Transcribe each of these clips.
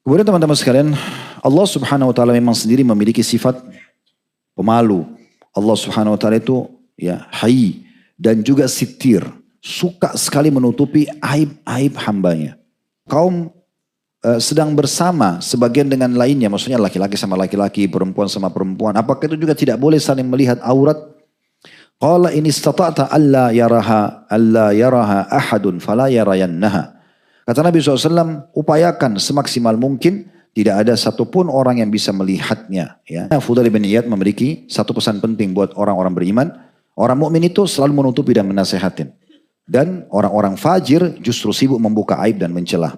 Kemudian teman-teman sekalian, Allah Subhanahu wa taala memang sendiri memiliki sifat pemalu. Allah Subhanahu wa taala itu ya Hayy dan juga Sitir, suka sekali menutupi aib-aib hambanya. Kaum sedang bersama sebagian dengan lainnya, maksudnya laki-laki sama laki-laki, perempuan sama perempuan. Apakah itu juga tidak boleh saling melihat aurat? Qala in istata'ta alla yaraha ahadun fala yarayannaha. Kata Nabi SAW, upayakan semaksimal mungkin tidak ada satupun orang yang bisa melihatnya. Ya. Fudail bin Iyad memiliki satu pesan penting buat orang-orang beriman. Orang mukmin itu selalu menutupi dan menasehatin. Dan orang-orang fajir justru sibuk membuka aib dan mencela.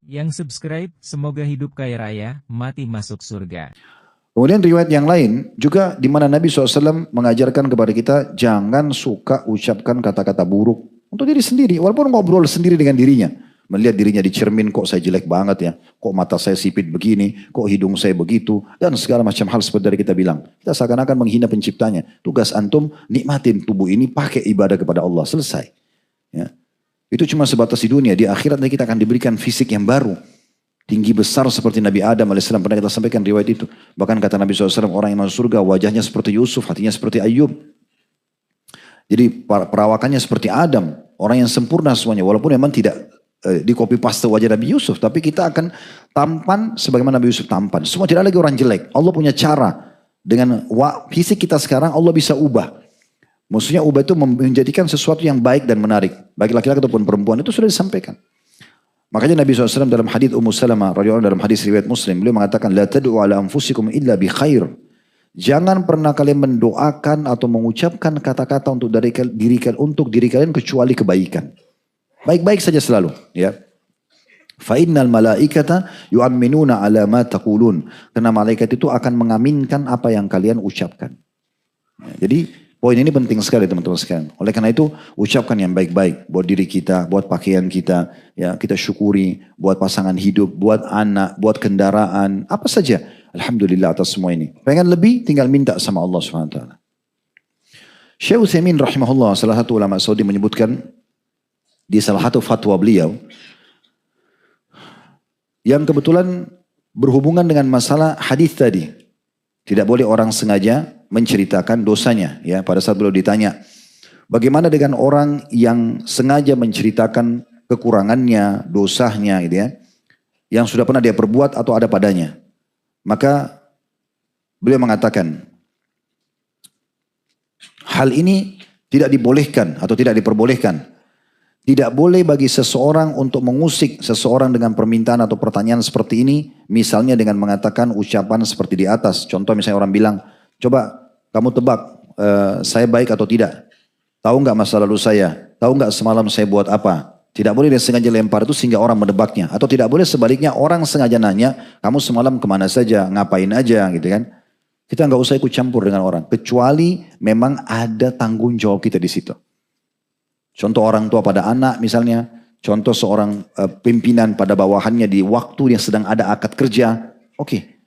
Yang subscribe, semoga hidup kaya raya, mati masuk surga. Kemudian riwayat yang lain juga di mana Nabi SAW mengajarkan kepada kita jangan suka ucapkan kata-kata buruk untuk diri sendiri. Walaupun ngobrol sendiri dengan dirinya. Melihat dirinya di cermin, kok saya jelek banget ya. Kok mata saya sipit begini, kok hidung saya begitu. Dan segala macam hal seperti dari kita bilang. Kita seakan-akan menghina penciptanya. Tugas antum nikmatin tubuh ini pakai ibadah kepada Allah. Selesai. Ya. Itu cuma sebatas di dunia. Di akhirat nanti kita akan diberikan fisik yang baru. Tinggi besar seperti Nabi Adam AS. Pernah kita sampaikan riwayat itu. Bahkan kata Nabi SAW, orang yang masuk surga wajahnya seperti Yusuf, hatinya seperti Ayub. Jadi perawakannya seperti Adam. Orang yang sempurna semuanya. Walaupun memang tidak di copy paste wajah Nabi Yusuf. Tapi kita akan tampan sebagaimana Nabi Yusuf tampan. Semua tidak lagi orang jelek. Allah punya cara. Dengan fisik kita sekarang Allah bisa ubah. Maksudnya ubah itu menjadikan sesuatu yang baik dan menarik. Baik laki-laki ataupun perempuan itu sudah disampaikan. Makanya Nabi SAW dalam hadis Ummu Salamah radhiyallahu dalam hadis riwayat Muslim beliau mengatakan la tad'u ala anfusikum illa bi khair. Jangan pernah kalian mendoakan atau mengucapkan kata-kata untuk diri kalian kecuali kebaikan. Baik-baik saja selalu, ya. Fa innal malaikata yu'minuna ala ma taqulun. Karena malaikat itu akan mengaminkan apa yang kalian ucapkan. Jadi poin ini penting sekali teman-teman sekalian. Oleh karena itu ucapkan yang baik-baik buat diri kita, buat pakaian kita, ya kita syukuri, buat pasangan hidup, buat anak, buat kendaraan, apa saja. Alhamdulillah atas semua ini. Pengen lebih tinggal minta sama Allah SWT. Syekh Utsaimin rahimahullah, salah satu ulama Saudi menyebutkan di salah satu fatwa beliau yang kebetulan berhubungan dengan masalah hadis tadi. Tidak boleh orang sengaja menceritakan dosanya. Ya, pada saat beliau ditanya, bagaimana dengan orang yang sengaja menceritakan kekurangannya, dosanya, gitu ya, yang sudah pernah dia perbuat atau ada padanya. Maka beliau mengatakan, hal ini tidak dibolehkan atau tidak diperbolehkan. Tidak boleh bagi seseorang untuk mengusik seseorang dengan permintaan atau pertanyaan seperti ini. Misalnya dengan mengatakan ucapan seperti di atas. Contoh misalnya orang bilang, coba kamu tebak saya baik atau tidak. Tahu nggak masa lalu saya? Tahu nggak semalam saya buat apa? Tidak boleh dia sengaja lempar itu sehingga orang menebaknya. Atau tidak boleh sebaliknya orang sengaja nanya, kamu semalam kemana saja, ngapain aja gitu kan. Kita nggak usah ikut campur dengan orang. Kecuali memang ada tanggung jawab kita di situ. Contoh orang tua pada anak misalnya. Contoh seorang pimpinan pada bawahannya di waktu yang sedang ada akad kerja. Oke.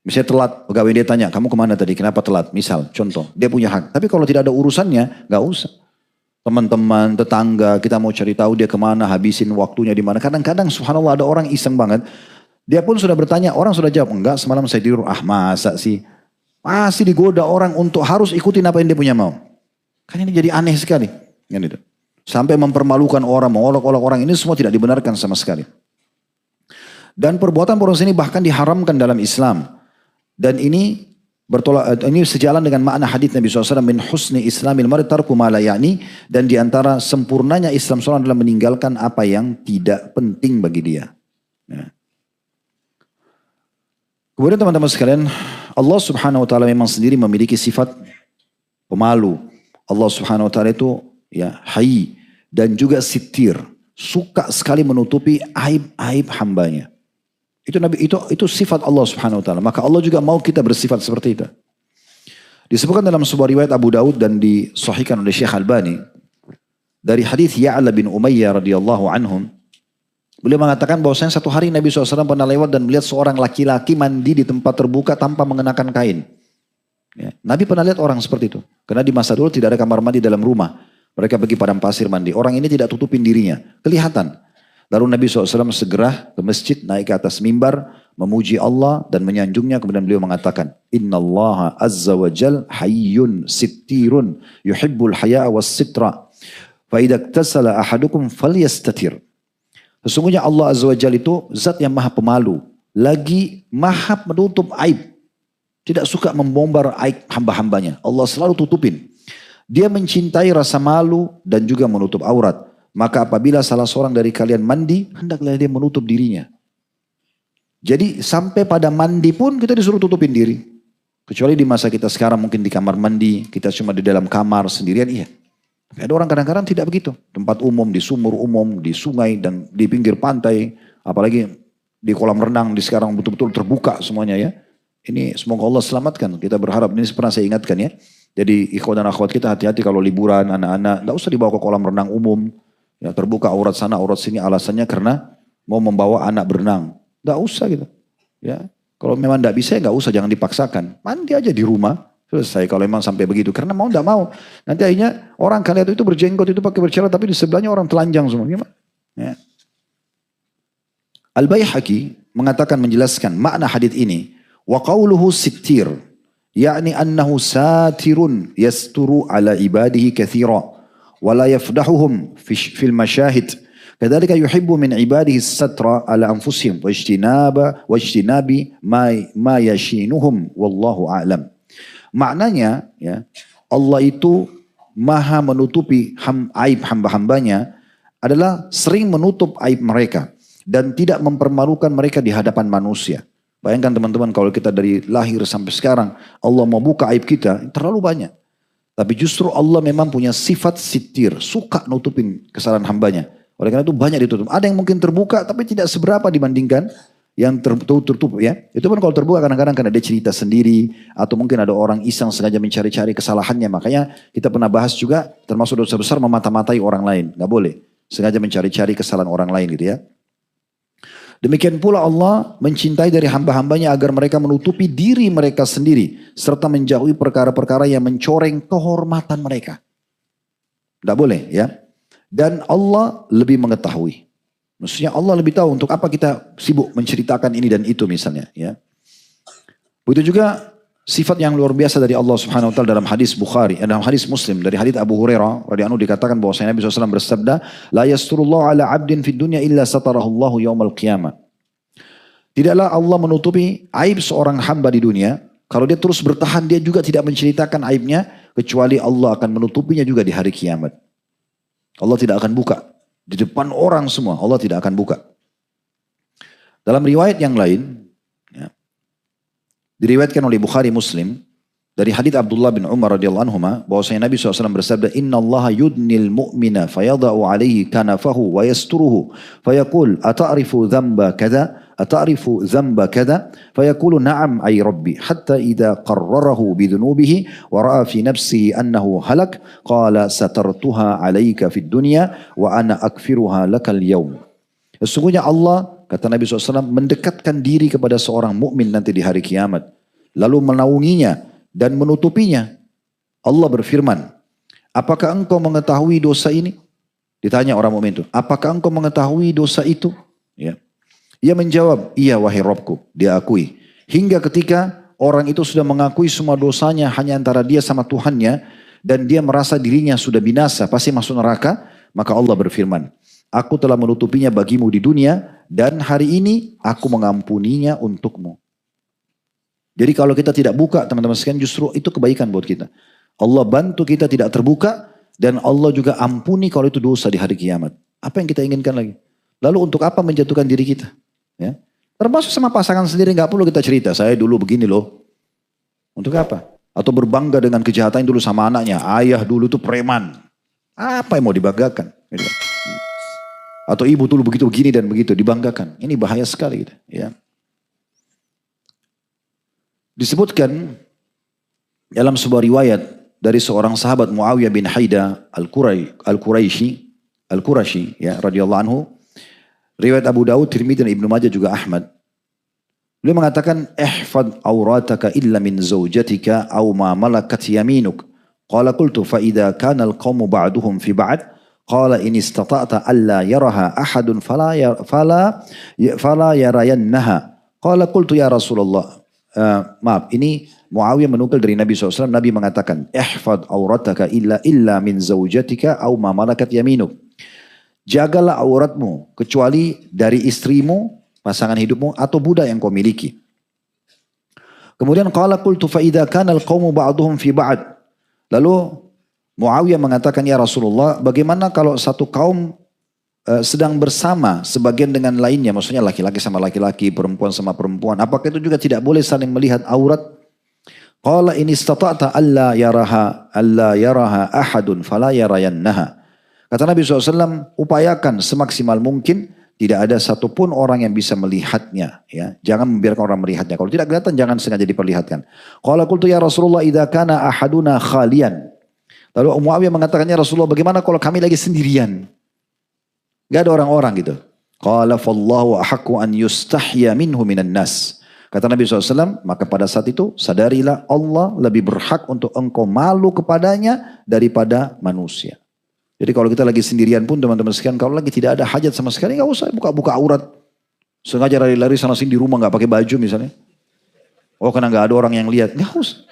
Misalnya telat, pegawai dia tanya, kamu kemana tadi, kenapa telat? Misal, contoh, dia punya hak. Tapi kalau tidak ada urusannya, gak usah. Teman-teman, tetangga, kita mau cari tahu dia kemana, habisin waktunya di mana. Kadang-kadang subhanallah ada orang iseng banget. Dia pun sudah bertanya, orang sudah jawab, enggak semalam saya tidur. Ah masa sih? Masih digoda orang untuk harus ikutin apa yang dia punya mau. Kan ini jadi aneh sekali. Kan itu. Sampai mempermalukan orang, mengolok-olok orang, ini semua tidak dibenarkan sama sekali. Dan perbuatan ini bahkan diharamkan dalam Islam. Dan ini sejalan dengan makna hadits Nabi SAW, min husni islamil mar'i tarku ma la ya'ni, dan diantara sempurnanya Islam seorang adalah meninggalkan apa yang tidak penting bagi dia. Ya. Kemudian teman-teman sekalian, Allah Subhanahu wa taala memang sendiri memiliki sifat pemalu. Allah Subhanahu wa taala itu ya Hayy dan juga Sitir, suka sekali menutupi aib-aib hambanya. Itu sifat Allah Subhanahu wa taala. Maka Allah juga mau kita bersifat seperti itu. Disebutkan dalam sebuah riwayat Abu Daud dan disahihkan oleh Syekh Albani dari hadis Ya'la bin Umayyah radhiyallahu anhum. Beliau mengatakan bahwasanya satu hari Nabi SAW pernah lewat dan melihat seorang laki-laki mandi di tempat terbuka tanpa mengenakan kain. Ya. Nabi pernah lihat orang seperti itu. Karena di masa dulu tidak ada kamar mandi dalam rumah. Mereka pergi padang pasir mandi. Orang ini tidak tutupin dirinya. Kelihatan. Lalu Nabi SAW segera ke masjid, naik ke atas mimbar, memuji Allah dan menyanjungnya. Kemudian beliau mengatakan, Inna Allah azza wa jal hayyun sittirun yuhibbul haya'a was sitra. Faidak tasala ahadukum falyastatir. Sesungguhnya Allah azza wa jal itu zat yang maha pemalu. Lagi maha menutup aib. Tidak suka membombar aib hamba-hambanya. Allah selalu tutupin. Dia mencintai rasa malu dan juga menutup aurat. Maka apabila salah seorang dari kalian mandi, hendaklah dia menutup dirinya. Jadi sampai pada mandi pun kita disuruh tutupin diri. Kecuali di masa kita sekarang mungkin di kamar mandi, kita cuma di dalam kamar sendirian, iya. Tapi ada orang kadang-kadang tidak begitu. Tempat umum, di sumur umum, di sungai dan di pinggir pantai. Apalagi di kolam renang, di sekarang betul-betul terbuka semuanya ya. Ini semoga Allah selamatkan. Kita berharap, ini pernah saya ingatkan ya. Jadi ikhwan dan akhwat kita hati-hati kalau liburan anak-anak. Tidak usah dibawa ke kolam renang umum. Ya, terbuka aurat sana, aurat sini. Alasannya karena mau membawa anak berenang. Tidak usah gitu. Ya, kalau memang tidak bisa ya nggak usah, jangan dipaksakan. Mandi aja di rumah. Selesai kalau memang sampai begitu. Karena mau tidak mau. Nanti akhirnya orang kalian itu berjenggot itu pakai bercela. Tapi di sebelahnya orang telanjang semua. Gimana? Ya. Al-Baihaqi mengatakan menjelaskan makna hadits ini. Wa qawluhu sittir. Yani annahu satirun yasturu ala ibadihi kathira wa la yafdahuhum fil masyahid kadzalika yuhibbu min ibadihi as-satra ala anfusihim wa ijtinabi ma yashinuhum wallahu a'lam. Maknanya ya, Allah itu maha menutupi aib hamba-hambanya adalah sering menutup aib mereka dan tidak mempermalukan mereka di hadapan manusia. Bayangkan teman-teman kalau kita dari lahir sampai sekarang Allah mau buka aib kita terlalu banyak. Tapi justru Allah memang punya sifat sitir, suka nutupin kesalahan hambanya. Oleh karena itu banyak ditutup. Ada yang mungkin terbuka tapi tidak seberapa dibandingkan yang tertutup ya. Itu pun kalau terbuka kadang-kadang karena dia cerita sendiri atau mungkin ada orang iseng sengaja mencari-cari kesalahannya. Makanya kita pernah bahas juga termasuk dosa besar memata-matai orang lain. Gak boleh sengaja mencari-cari kesalahan orang lain gitu ya. Demikian pula Allah mencintai dari hamba-hambanya agar mereka menutupi diri mereka sendiri. Serta menjauhi perkara-perkara yang mencoreng kehormatan mereka. Tidak boleh ya. Dan Allah lebih mengetahui. Maksudnya Allah lebih tahu untuk apa kita sibuk menceritakan ini dan itu misalnya. Ya. Begitu juga sifat yang luar biasa dari Allah Subhanahu Wa Taala dalam hadis Bukhari, dalam hadis Muslim dari hadis Abu Hurairah radhiyallahu anhu dikatakan bahwa Nabi SAW bersabda, la yasturullahu ala abdin fid dunya illa satarahullahu yaumal qiyamah. Tidaklah Allah menutupi aib seorang hamba di dunia. Kalau dia terus bertahan, dia juga tidak menceritakan aibnya, kecuali Allah akan menutupinya juga di hari kiamat. Allah tidak akan buka di depan orang semua. Allah tidak akan buka. Dalam riwayat yang lain. Diriwayatkan oleh Bukhari Muslim dari hadits Abdullah bin Umar radhiyallahu anhuma bahwasanya Nabi SAW bersabda, Inna Allah yudnil mu'mina fayada'u alaihi kanafahu wa yasturuhu fayaqul ata'rifu dhamba kada fayaqulu na'am ay rabbi hatta idha qarrarahu bidhunubihi wa ra'a fi nafsihi annahu halak qala satartuha alaika fid dunya wa ana akfiruha lakal yawm. Sesungguhnya Allah, kata Nabi SAW, mendekatkan diri kepada seorang mukmin nanti di hari kiamat. Lalu menaunginya dan menutupinya. Allah berfirman, apakah engkau mengetahui dosa ini? Ditanya orang mukmin itu, apakah engkau mengetahui dosa itu? Ya. Ia menjawab, iya wahai Rabbku. Dia akui. Hingga ketika orang itu sudah mengakui semua dosanya hanya antara dia sama Tuhannya. Dan dia merasa dirinya sudah binasa, pasti masuk neraka. Maka Allah berfirman, aku telah menutupinya bagimu di dunia dan hari ini aku mengampuninya untukmu. Jadi kalau kita tidak buka teman-teman sekalian justru itu kebaikan buat kita. Allah bantu kita tidak terbuka dan Allah juga ampuni kalau itu dosa di hari kiamat. Apa yang kita inginkan lagi? Lalu untuk apa menjatuhkan diri kita? Ya. Termasuk sama pasangan sendiri gak perlu kita cerita. Saya dulu begini loh. Untuk apa? Atau berbangga dengan kejahatan dulu sama anaknya. Ayah dulu tuh preman. Apa yang mau dibanggakan? Gitu. Atau ibu dulu begitu begini dan begitu dibanggakan. Ini bahaya sekali gitu, ya. Disebutkan dalam sebuah riwayat dari seorang sahabat Muawiyah bin Haida Al-Quraisy ya radhiyallahu anhu. Riwayat Abu Daud, Tirmidzi dan Ibnu Majah juga Ahmad. Beliau mengatakan ihfad aurataka illa min zaujatika aw ma malakat yaminuk. Qala qultu fa idza kana al-qaumu ba'duhum fi ba'd qala in istata'ta alla yaraha ahadun fala yarayannaha. Qala qultu ya Rasulullah. Maaf, ini Muawiyah menukil dari Nabi SAW. Nabi mengatakan, ihfad aurataka illa min zawjatika au ma malakat yaminuk. Jagalah auratmu kecuali dari istrimu, pasangan hidupmu atau budak yang kau miliki. Kemudian qala qultu fa idza kana al-qaumu ba'dhum fi ba'd. Lalu Muawiyah mengatakan, ya Rasulullah, bagaimana kalau satu kaum sedang bersama sebagian dengan lainnya, maksudnya laki-laki sama laki-laki, perempuan sama perempuan, apakah itu juga tidak boleh saling melihat aurat? Qala in istata'ta alla yaraha ahadun fala yarayannaha. Kata Nabi SAW, upayakan semaksimal mungkin tidak ada satupun orang yang bisa melihatnya. Ya, jangan membiarkan orang melihatnya. Kalau tidak kelihatan, jangan sengaja diperlihatkan. Qala qultu ya Rasulullah idza kana ahaduna khalian. Lalu Muawiyah mengatakannya, Rasulullah, bagaimana kalau kami lagi sendirian? Gak ada orang-orang gitu. Qala fallahu ahaqqu an yustahya minhu minan nas. Kata Nabi SAW, maka pada saat itu sadarilah Allah lebih berhak untuk engkau malu kepadanya daripada manusia. Jadi kalau kita lagi sendirian pun teman-teman sekalian, kalau lagi tidak ada hajat sama sekali, gak usah buka-buka aurat. Sengaja lari-lari sana sini di rumah gak pakai baju misalnya. Oh karena gak ada orang yang lihat. Gak usah.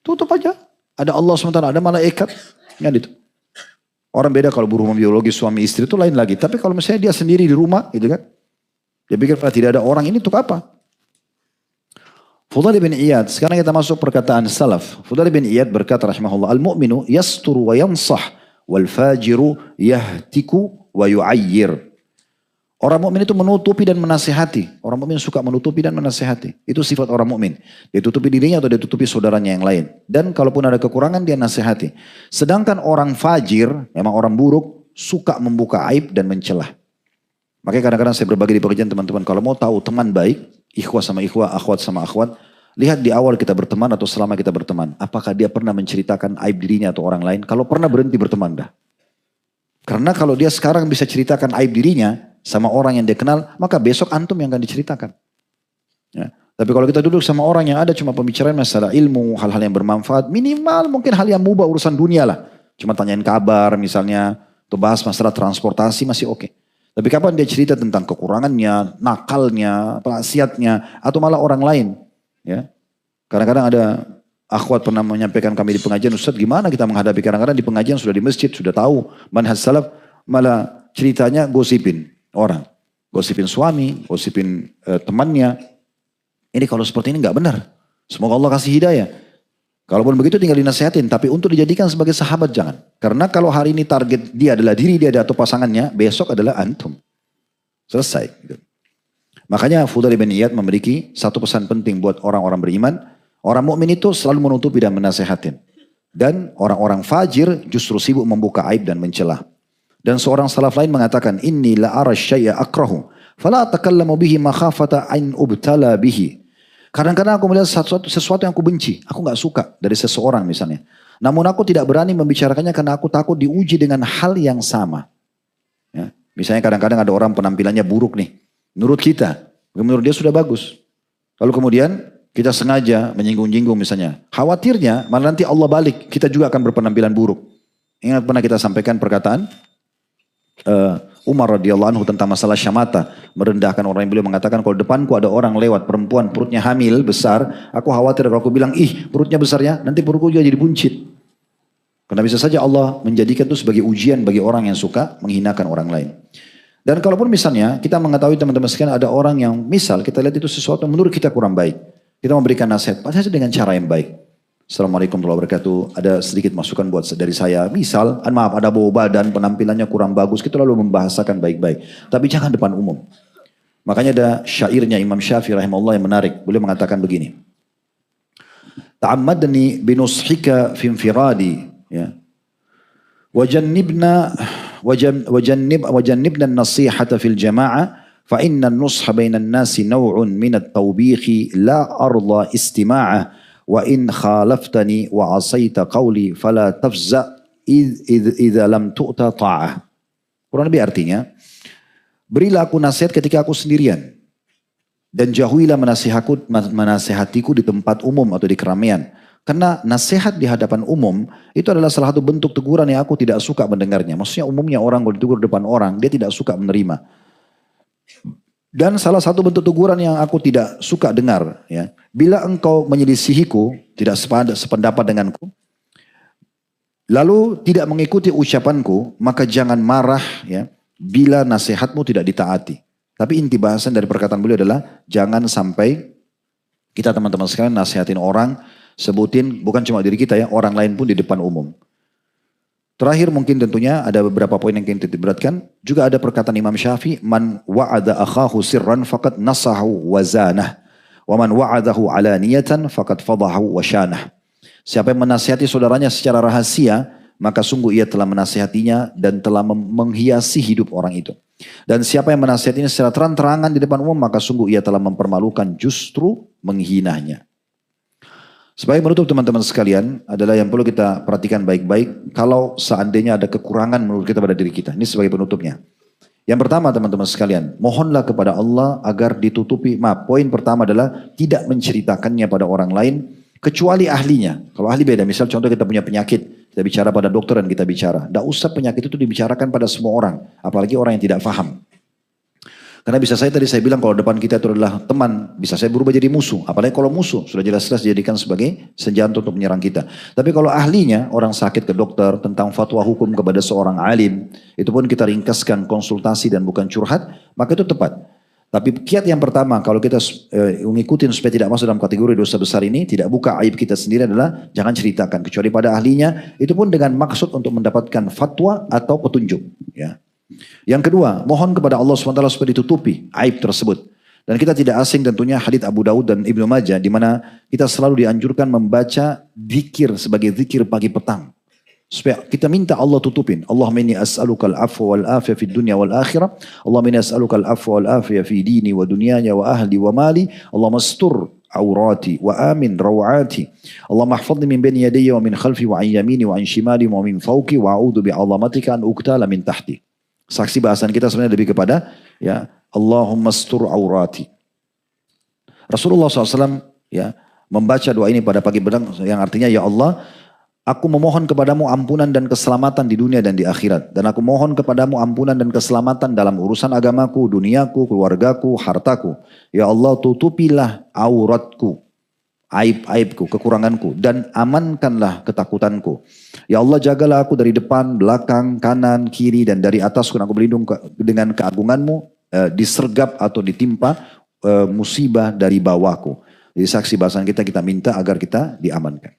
Tutup aja. Ada Allah SWT, ada malaikat. Kan itu. Orang beda kalau berhubungan biologis suami istri itu lain lagi. Tapi kalau misalnya dia sendiri di rumah gitu kan. Dia pikir tidak ada orang ini untuk apa? Fudail bin Iyad. Sekarang kita masuk perkataan salaf. Fudail bin Iyad berkata rahimahullah. Al-mu'minu yasturu wa yansah. Wal fajiru yahtiku wa yu'ayyir. Orang mukmin itu menutupi dan menasihati. Orang mukmin suka menutupi dan menasihati. Itu sifat orang mukmin. Dia tutupi dirinya atau dia tutupi saudaranya yang lain. Dan kalaupun ada kekurangan dia nasihati. Sedangkan orang fajir, memang orang buruk, suka membuka aib dan mencelah. Makanya kadang-kadang saya berbagi di pengajian teman-teman. Kalau mau tahu teman baik, ikhwah sama ikhwah, akhwat sama akhwat. Lihat di awal kita berteman atau selama kita berteman. Apakah dia pernah menceritakan aib dirinya atau orang lain. Kalau pernah berhenti berteman dah. Karena kalau dia sekarang bisa ceritakan aib dirinya sama orang yang dia kenal, maka besok antum yang akan diceritakan. Ya. Tapi kalau kita duduk sama orang yang ada cuma pembicaraan masalah ilmu, hal-hal yang bermanfaat, minimal mungkin hal yang mubah urusan dunia lah. Cuma tanyain kabar misalnya, atau bahas masalah transportasi masih oke. Tapi kapan dia cerita tentang kekurangannya, nakalnya, maksiatnya, atau malah orang lain. Ya. Kadang-kadang ada akhwat pernah menyampaikan kami di pengajian, Ustaz gimana kita menghadapi, kadang-kadang di pengajian sudah di masjid, sudah tahu manhaj salaf, malah ceritanya gosipin orang. Gosipin suami, gosipin temannya. Ini kalau seperti ini gak benar. Semoga Allah kasih hidayah. Kalaupun begitu tinggal dinasihatin, tapi untuk dijadikan sebagai sahabat jangan. Karena kalau hari ini target dia adalah diri dia atau pasangannya, besok adalah antum. Selesai. Makanya Fudail bin Iyad memiliki satu pesan penting buat orang-orang beriman. Orang mukmin itu selalu menutupi dan menasehatin. Dan orang-orang fajir justru sibuk membuka aib dan mencela. Dan seorang salaf lain mengatakan, inni la ara syai'a akrahu, fala atakallamu bihi makhafata an ubtala bihi. Kadang-kadang aku melihat sesuatu yang aku benci, aku gak suka dari seseorang misalnya. Namun aku tidak berani membicarakannya karena aku takut diuji dengan hal yang sama. Ya. Misalnya kadang-kadang ada orang penampilannya buruk nih. Menurut kita, menurut dia sudah bagus. Lalu kemudian kita sengaja menyinggung-nyinggung misalnya. Khawatirnya malah nanti Allah balik, kita juga akan berpenampilan buruk. Ingat pernah kita sampaikan perkataan Umar radhiyallahu anhu tentang masalah syamata, merendahkan orang yang beliau mengatakan kalau depanku ada orang lewat perempuan perutnya hamil besar, aku khawatir kalau aku bilang ih perutnya besarnya nanti perutku juga jadi buncit. Karena bisa saja Allah menjadikan itu sebagai ujian bagi orang yang suka menghinakan orang lain. Dan kalaupun misalnya kita mengetahui teman-teman sekalian ada orang yang misal kita lihat itu sesuatu yang menurut kita kurang baik, kita memberikan nasihat, pasti dengan cara yang baik. Assalamualaikum warahmatullahi wabarakatuh. Ada sedikit masukan buat dari saya. Misal, maaf ada bau badan, penampilannya kurang bagus. Kita lalu membahasakan baik-baik. Tapi jangan depan umum. Makanya ada syairnya Imam Syafi'i rahimahullah yang menarik. Beliau mengatakan begini. Ta'ammadni binushika fi infiradi. Ya. Wajannibna nasihata fil jama'ah. Fa inna nusha bainan nasi naw'un minat tawbihi la arda istima'ah. Wa in khalaftani wa asaita qawli fala tafza idza lam tu'ta ta'ah. Kurang lebih artinya, berilah aku nasihat ketika aku sendirian dan jauhilah menasihatiku di tempat umum atau di keramaian. Karena nasihat di hadapan umum itu adalah salah satu bentuk teguran yang aku tidak suka mendengarnya. Maksudnya umumnya orang kalau ditegur di depan orang, dia tidak suka menerima. Dan salah satu bentuk teguran yang aku tidak suka dengar, ya, bila engkau menyelisihiku, tidak sependapat denganku, lalu tidak mengikuti ucapanku, maka jangan marah, ya, bila nasihatmu tidak ditaati. Tapi inti bahasan dari perkataan beliau adalah jangan sampai kita teman-teman sekalian nasihatin orang, sebutin bukan cuma diri kita ya, orang lain pun di depan umum. Terakhir mungkin tentunya ada beberapa poin yang kita beratkan. Juga ada perkataan Imam Syafi'i, man wa'ada akhahu sirran faqad nasahu wa zanah. Wa man wa'adahu alaniyatan faqad fadahu wa syanah. Siapa yang menasihati saudaranya secara rahasia, maka sungguh ia telah menasihatinya dan telah menghiasi hidup orang itu. Dan siapa yang menasihatinya secara terang-terangan di depan umum, maka sungguh ia telah mempermalukan, justru menghinanya. Sebagai penutup teman-teman sekalian adalah yang perlu kita perhatikan baik-baik kalau seandainya ada kekurangan menurut kita pada diri kita. Ini sebagai penutupnya. Yang pertama teman-teman sekalian, mohonlah kepada Allah agar ditutupi. Poin pertama adalah tidak menceritakannya pada orang lain kecuali ahlinya. Kalau ahli beda, misal contoh kita punya penyakit, kita bicara pada dokter dan kita bicara. Tidak usah penyakit itu dibicarakan pada semua orang, apalagi orang yang tidak paham. Karena bisa saya tadi saya bilang kalau depan kita itu adalah teman, bisa saya berubah jadi musuh. Apalagi kalau musuh, sudah jelas-jelas dijadikan sebagai senjata untuk menyerang kita. Tapi kalau ahlinya, orang sakit ke dokter tentang fatwa hukum kepada seorang alim, itu pun kita ringkaskan konsultasi dan bukan curhat, maka itu tepat. Tapi kiat yang pertama, kalau kita ngikutin supaya tidak masuk dalam kategori dosa besar ini, tidak buka aib kita sendiri adalah jangan ceritakan. Kecuali pada ahlinya, itu pun dengan maksud untuk mendapatkan fatwa atau petunjuk. Ya. Yang kedua, mohon kepada Allah SWT supaya ditutupi aib tersebut. Dan kita tidak asing tentunya hadits Abu Daud dan Ibnu Majah di mana kita selalu dianjurkan membaca zikir sebagai zikir pagi petang. Supaya kita minta Allah tutupin. Allahumma inni as'alukal afwa wal afiyah fid dunya wal akhirah. Allahumma inni as'alukal afwa wal afiyah fi dini wa dunyaya wa ahli wa mali. Allahumma astur awrati wa amin rawati. Allahumma ahfadni min bayni yadayya wa min khalfi wa an yamini wa an shimali wa min fawqi wa a'udzu bi'azamatika an uqtala min tahti. Saksi bahasan kita sebenarnya lebih kepada ya Allahumma astur awrati. Rasulullah SAW ya membaca doa ini pada pagi petang yang artinya ya Allah, aku memohon kepadamu ampunan dan keselamatan di dunia dan di akhirat. Dan aku mohon kepadamu ampunan dan keselamatan dalam urusan agamaku, duniaku, keluargaku, hartaku. Ya Allah, tutupilah auratku, aib-aibku, kekuranganku, dan amankanlah ketakutanku. Ya Allah, jagalah aku dari depan, belakang, kanan, kiri, dan dari atasku. Aku berlindung dengan keagunganmu, disergap atau ditimpa musibah dari bawahku. Jadi saksi bahasan kita minta agar kita diamankan.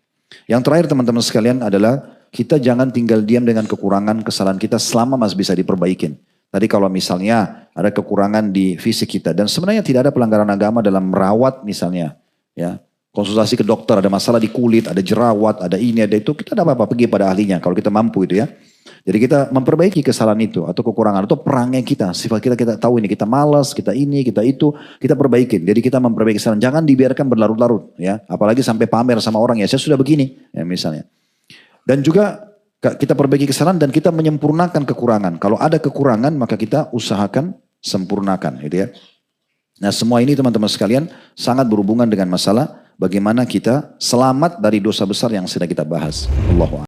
Yang terakhir teman-teman sekalian adalah kita jangan tinggal diam dengan kekurangan kesalahan kita selama masih bisa diperbaikin. Tadi kalau misalnya ada kekurangan di fisik kita dan sebenarnya tidak ada pelanggaran agama dalam merawat misalnya, ya. Konsultasi ke dokter, ada masalah di kulit, ada jerawat, ada ini, ada itu. Kita tidak apa-apa pergi pada ahlinya kalau kita mampu itu ya. Jadi kita memperbaiki kesalahan itu atau kekurangan atau perangai kita. Sifat kita tahu ini, kita malas, kita ini, kita itu, kita perbaikin. Jadi kita memperbaiki kesalahan. Jangan dibiarkan berlarut-larut ya. Apalagi sampai pamer sama orang ya, saya sudah begini ya misalnya. Dan juga kita perbaiki kesalahan dan kita menyempurnakan kekurangan. Kalau ada kekurangan maka kita usahakan sempurnakan gitu ya. Nah semua ini teman-teman sekalian sangat berhubungan dengan masalah bagaimana kita selamat dari dosa besar yang sedang kita bahas. Allahu a'lam.